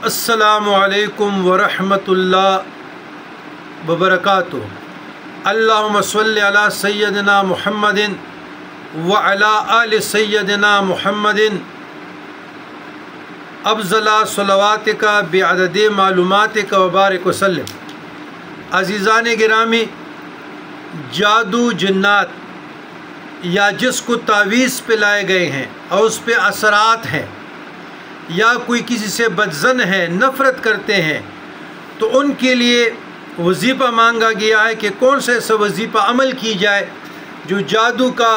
السلام علیکم ورحمۃ اللہ وبرکاتہ۔ اللہم صلی علی سیدنا محمد وعلی آل سیدنا محمد افضل صلواتک بعدد معلوماتک وبارک وسلم۔ عزیزان گرامی، جادو جنات یا جس کو تعویذ پہ لائے گئے ہیں اور اس پہ اثرات ہیں، یا کوئی کسی سے بدظن ہے، نفرت کرتے ہیں، تو ان کے لیے وظیفہ مانگا گیا ہے کہ کون سا ایسا وظیفہ عمل کی جائے جو جادو کا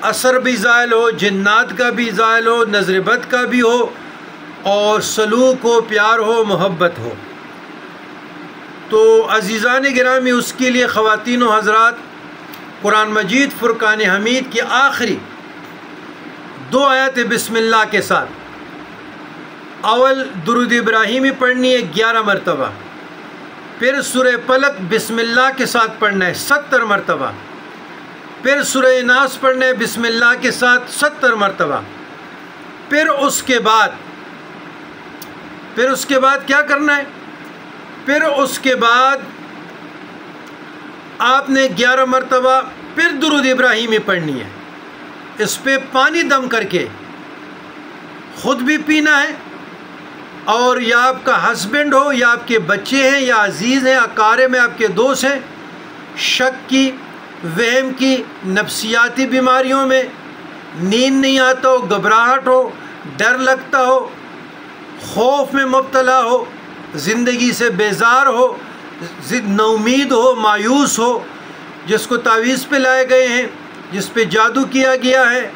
اثر بھی زائل ہو، جنات کا بھی زائل ہو، نظر بد کا بھی ہو، اور سلوک ہو، پیار ہو، محبت ہو۔ تو عزیزان گرامی، اس کے لیے خواتین و حضرات، قرآن مجید فرقان حمید کی آخری 2 آیات بسم اللہ کے ساتھ اول درود ابراہیمی پڑھنی ہے 11 مرتبہ، پھر سورہ فلق بسم اللہ کے ساتھ پڑھنا ہے 70 مرتبہ، پھر سورہ ناس پڑھنا ہے بسم اللہ کے ساتھ 70 مرتبہ، پھر اس کے بعد کیا کرنا ہے؟ پھر اس کے بعد آپ نے 11 مرتبہ پھر درود ابراہیمی پڑھنی ہے۔ اس پہ پانی دم کر کے خود بھی پینا ہے، اور یا آپ کا ہسبینڈ ہو، یا آپ کے بچے ہیں، یا عزیز ہیں، اقارب میں آپ کے دوست ہیں، شک کی، وہم کی، نفسیاتی بیماریوں میں، نیند نہیں آتا ہو، گھبراہٹ ہو، ڈر لگتا ہو، خوف میں مبتلا ہو، زندگی سے بیزار ہو، نومید ہو، مایوس ہو، جس کو تعویذ پہ لائے گئے ہیں، جس پہ جادو کیا گیا ہے،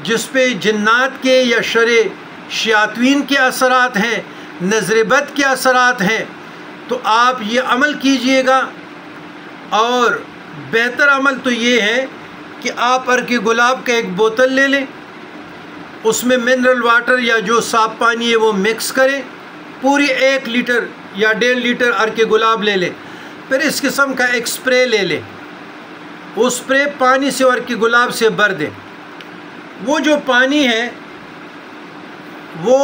جس پہ جنات کے یا شیاطین کے اثرات ہیں، نظر بد کے اثرات ہیں، تو آپ یہ عمل کیجئے گا۔ اور بہتر عمل تو یہ ہے کہ آپ عرق گلاب کا ایک بوتل لے لیں، اس میں منرل واٹر یا جو صاف پانی ہے وہ مکس کریں، پوری 1 لیٹر یا 1.5 لیٹر عرق گلاب لے لیں، پھر اس قسم کا ایک سپرے لے لیں، وہ سپرے پانی سے عرق گلاب سے بھر دیں۔ وہ جو پانی ہے وہ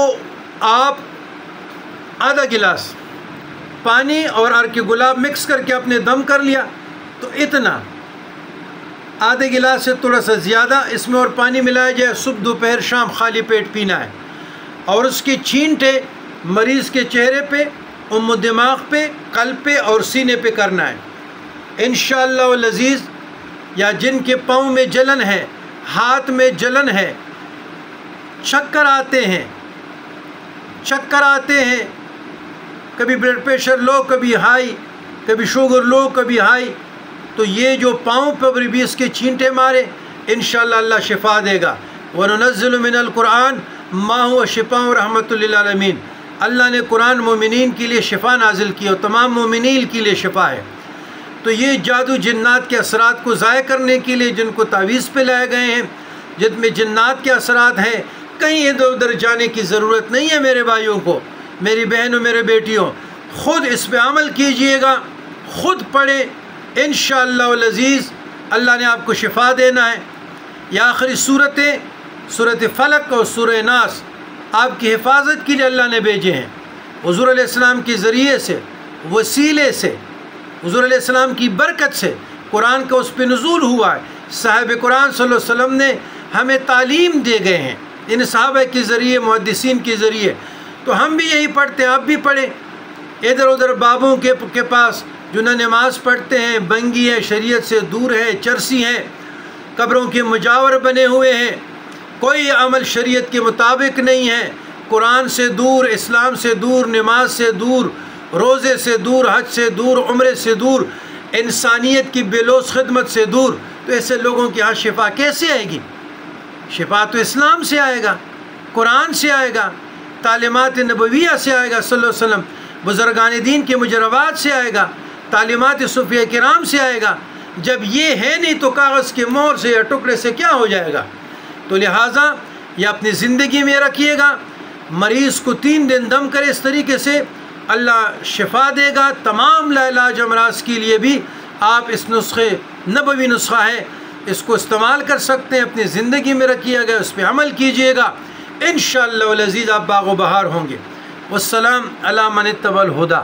آپ آدھا گلاس پانی اور عرق گلاب مکس کر کے آپ نے دم کر لیا، تو اتنا آدھے گلاس سے تھوڑا سا زیادہ اس میں اور پانی ملایا جائے، صبح دوپہر شام خالی پیٹ پینا ہے، اور اس کی چھینٹے مریض کے چہرے پہ، دماغ پہ، قلب پہ اور سینے پہ کرنا ہے انشاءاللہ العزیز۔ یا جن کے پاؤں میں جلن ہے، ہاتھ میں جلن ہے، چکر آتے ہیں، کبھی بلڈ پریشر لو، کبھی ہائی، کبھی شوگر لو، کبھی ہائی، تو یہ جو پاؤں پر بھی اس کے چھینٹے مارے، انشاءاللہ اللہ شفا دے گا۔ وَنُنَزِّلُ مِنَ الْقُرْآنِ مَا هُوَ شِفَاءٌ وَرَحْمَةٌ لِلْعَالَمِينَ۔ اللہ نے قرآن مومنین کے لیے شفا نازل کی، اور تمام مومنین کے لیے شفا ہے۔ تو یہ جادو جنات کے اثرات کو ضائع کرنے کے لیے جن کو تعویذ پہ لائے گئے ہیں، جن میں جنات کے اثرات ہیں، کہیں ادھر ادھر جانے کی ضرورت نہیں ہے میرے بھائیوں کو، میری بہنوں، میرے بیٹیوں، خود اس پہ عمل کیجئے گا، خود پڑھیں انشاءاللہ العزیز، اللہ نے آپ کو شفا دینا ہے۔ یہ آخری صورتیں سورۃ فلق اور سورہ ناس آپ کی حفاظت کے لیے اللہ نے بھیجے ہیں۔ حضور علیہ السلام کے ذریعے سے، وسیلے سے، حضور علیہ السلام کی برکت سے قرآن کا اس پہ نزول ہوا ہے۔ صاحب قرآن صلی اللہ علیہ وسلم نے ہمیں تعلیم دے گئے ہیں ان صحابہ کے ذریعے، محدثین کے ذریعے، تو ہم بھی یہی پڑھتے ہیں، آپ بھی پڑھیں۔ ادھر ادھر بابوں کے پاس جو نہ نماز پڑھتے ہیں، بنگی ہیں، شریعت سے دور ہیں، چرسی ہیں، قبروں کے مجاور بنے ہوئے ہیں، کوئی عمل شریعت کے مطابق نہیں ہے، قرآن سے دور، اسلام سے دور، نماز سے دور، روزے سے دور، حج سے دور، عمرے سے دور، انسانیت کی بے لوث خدمت سے دور، تو ایسے لوگوں کی ہاں شفا کیسے آئے گی؟ شفا تو اسلام سے آئے گا، قرآن سے آئے گا، تعلیمات نبویہ سے آئے گا صلی اللہ علیہ وسلم، بزرگان دین کے مجربات سے آئے گا، تعلیمات صوفیہ کرام سے آئے گا۔ جب یہ ہے نہیں تو کاغذ کے مہر سے یا ٹکڑے سے کیا ہو جائے گا؟ تو لہٰذا یہ اپنی زندگی میں رکھیے گا، مریض کو 3 دن دم کرے، اس طریقے سے اللہ شفا دے گا۔ تمام لاعلاج امراض کے لیے بھی آپ اس نسخے، نبوی نسخہ ہے، اس کو استعمال کر سکتے ہیں، اپنی زندگی میں رکھیے گا، اس پہ عمل کیجئے گا، انشاءاللہ العزیز آپ باغ و بہار ہوں گے۔ والسلام علی من اتبع الہدی۔